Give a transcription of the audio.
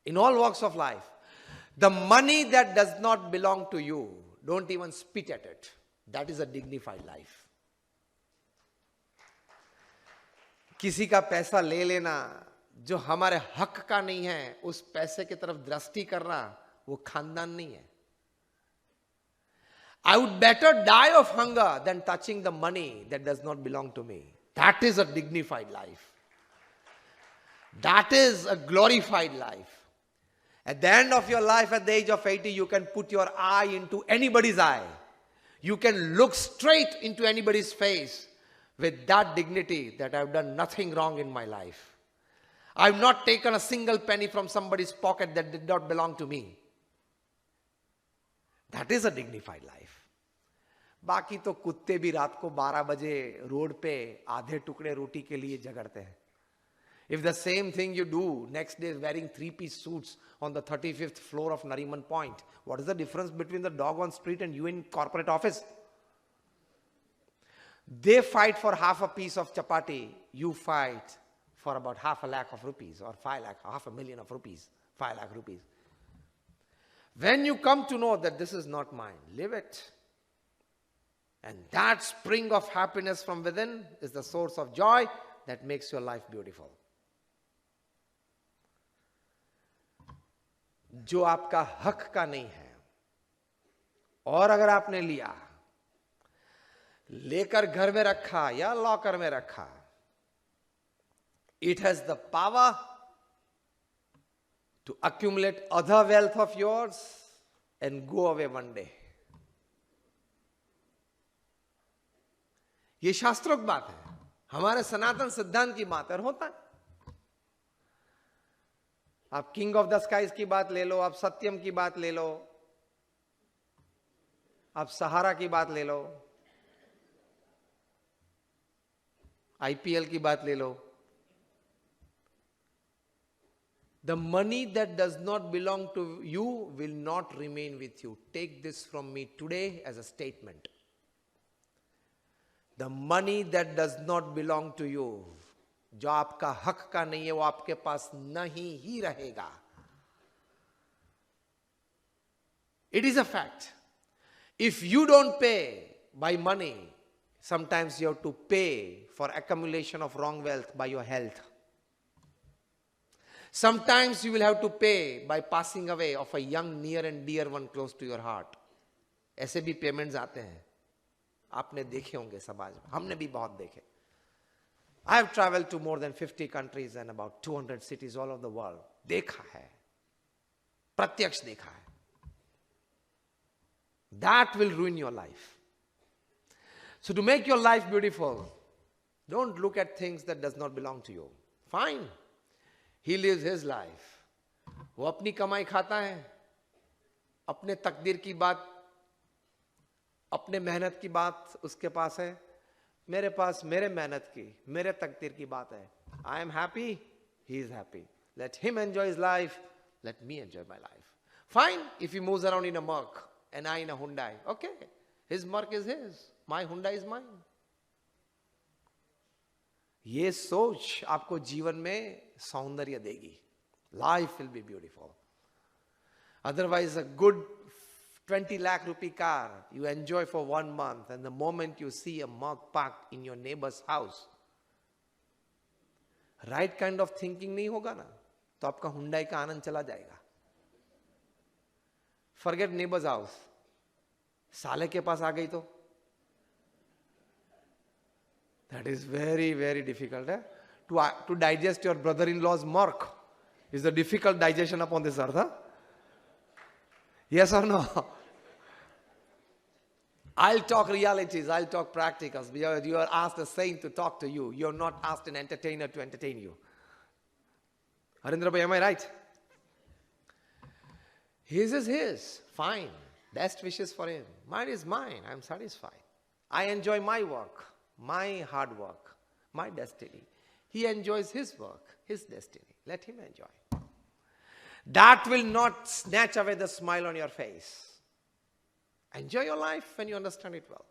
in all walks of life. The money that does not belong to you, don't even spit at it. That is a dignified life. किसी का पैसा ले लेना जो हमारे हक का नहीं है, उस पैसे की तरफ दृष्टि करना, वो खानदान नहीं है. I would better die of hunger than touching the money that does not belong to me. That is a dignified life. That is a glorified life. At the end of your life, at the age of 80, you can put your eye into anybody's eye. You can look straight into anybody's face with that dignity that I've done nothing wrong in my life. I've not taken a single penny from somebody's pocket that did not belong to me. That is a dignified life. बाकी तो कुत्ते भी रात को 12 बजे road पे आधे टुकड़े रोटी के लिए झगड़ते हैं. If the same thing you do next day is wearing 3-piece suits on the 35th floor of Nariman Point, what is the difference between the dog on street and you in corporate office? They fight for half a piece of chapati, you fight for about half a lakh of rupees or 5 lakh, half a million of rupees, 5 lakh rupees. When you come to know that this is not mine, live it. And that spring of happiness from within is the source of joy that makes your life beautiful. जो आपका हक का नहीं है और अगर आपने लिया, लेकर घर में रखा या लॉकर में रखा, it has the power to accumulate other wealth of yours and go away one day. ये शास्त्रोक्त बात है, हमारे सनातन सिद्धांत की बात है और होता है. आप किंग ऑफ द स्काईज की बात ले लो, आप सत्यम की बात ले लो, आप सहारा की बात ले लो, आईपीएल की बात ले लो. The money that does not belong to you will not remain with you. Take this from me today as a statement. The money that does not belong to you, जो आपका हक का नहीं है, वो आपके पास नहीं ही रहेगा. It is a fact. If you don't pay by money, sometimes you have to pay for accumulation of wrong wealth by your health. Sometimes you will have to pay by passing away of a young, near and dear one close to your heart. ऐसे भी payments आते हैं, आपने देखे होंगे समाज में, हमने भी बहुत देखे. I have traveled to more than 50 countries and about 200 cities all over the world. देखा है, प्रत्यक्ष देखा है. That will ruin your life. So to make your life beautiful, don't look at things that does not belong to you. Fine. He lives his life. वो अपनी कमाई खाता है, अपने तकदीर की बात, अपने मेहनत की बात उसके पास है. मेरे पास मेरे मेहनत की, मेरे तकदीर की बात है. I am happy, he is happy. Let him enjoy his life, let me enjoy my life. Fine, if he moves around in a Merc and I in a Hyundai, okay. His Merc is his, my Hyundai is mine. ये सोच आपको जीवन में सौंदर्य देगी. Life will be beautiful. Otherwise, a good 20 lakh rupee car you enjoy for 1 month, and the moment you see a Merc parked in your neighbor's house, right kind of thinking नहीं होगा ना, तो आपका Hyundai का आनंद चला जाएगा. Forget neighbor's house. साले के पास आ गई तो that is very, very difficult. To digest your brother-in-law's Merc is a difficult digestion upon this earth. Huh? Yes or no? I'll talk realities, I'll talk practicals. You are asked a saint to talk to you. You're not asked an entertainer to entertain you. Harindra bhai, am I right? His is his. Fine. Best wishes for him. Mine is mine. I'm satisfied. I enjoy my work, my hard work, my destiny. He enjoys his work, his destiny. Let him enjoy. That will not snatch away the smile on your face. Enjoy your life when you understand it well.